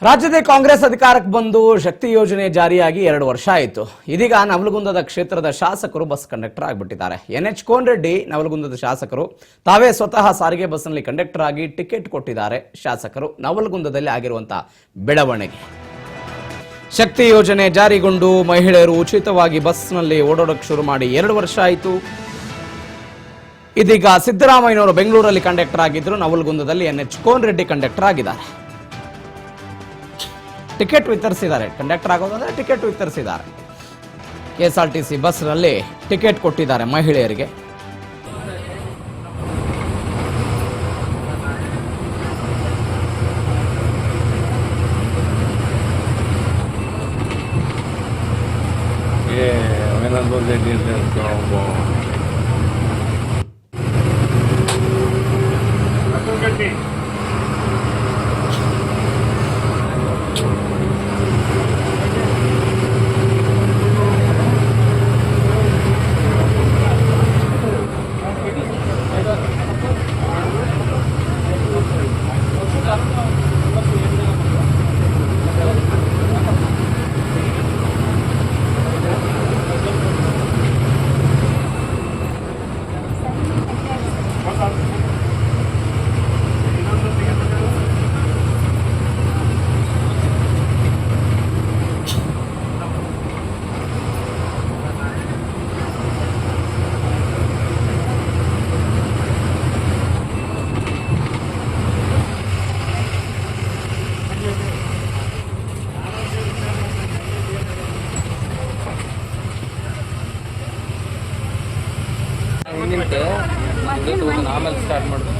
ರಾಜ್ಯದ ಕಾಂಗ್ರೆಸ್ ಅಧಿಕಾರಕ್ಕೆ ಬಂದು ಶಕ್ತಿ ಯೋಜನೆ ಜಾರಿಯಾಗಿ 2 ವರ್ಷ ಆಯಿತು. ಇದೀಗ ನವಲಗುಂದದ ಕ್ಷೇತ್ರದ ಶಾಸಕರು ಬಸ್ ಕಂಡಕ್ಟರ್ ಆಗಿಬಿಟ್ಟಿದ್ದಾರೆ. NH ಕೋನರೆಡ್ಡಿ ನವಲಗುಂದದ ಶಾಸಕರು ತಾವೇ ಸ್ವತಃ ಸಾರಿಗೆ ಬಸ್ನಲ್ಲಿ ಕಂಡಕ್ಟರ್ ಆಗಿ ಟಿಕೆಟ್ ಕೊಟ್ಟಿದ್ದಾರೆ. ಶಾಸಕರು ನವಲಗುಂದದಲ್ಲಿ ಆಗಿರುವಂತಹ ಬೆಳವಣಿಗೆ. ಶಕ್ತಿ ಯೋಜನೆ ಜಾರಿಗೊಂಡು ಮಹಿಳೆಯರು ಉಚಿತವಾಗಿ ಬಸ್ನಲ್ಲಿ ಓಡಾಡೋಕೆ ಶುರು ಮಾಡಿ 2 ವರ್ಷ ಆಯಿತು. ಇದೀಗ ಸಿದ್ದರಾಮಯ್ಯನವರು ಬೆಂಗಳೂರಲ್ಲಿ ಕಂಡಕ್ಟರ್ ಆಗಿದ್ರು, ನವಲಗುಂದದಲ್ಲಿ NH ಕೋನರೆಡ್ಡಿ ಕಂಡಕ್ಟರ್ ಆಗಿದ್ದಾರೆ. ಟಿಕೆಟ್ ವಿತರಿಸಿದ್ದಾರೆ. ಕಂಡಕ್ಟರ್ ಆಗೋದಾದ್ರೆ ಟಿಕೆಟ್ ವಿತರಿಸಿದ್ದಾರೆ. KSRTC ಬಸ್ನಲ್ಲಿ ಟಿಕೆಟ್ ಕೊಟ್ಟಿದ್ದಾರೆ ಮಹಿಳೆಯರಿಗೆ. ಆಮೇಲೆ ಸ್ಟಾರ್ಟ್ ಮಾಡೋದು.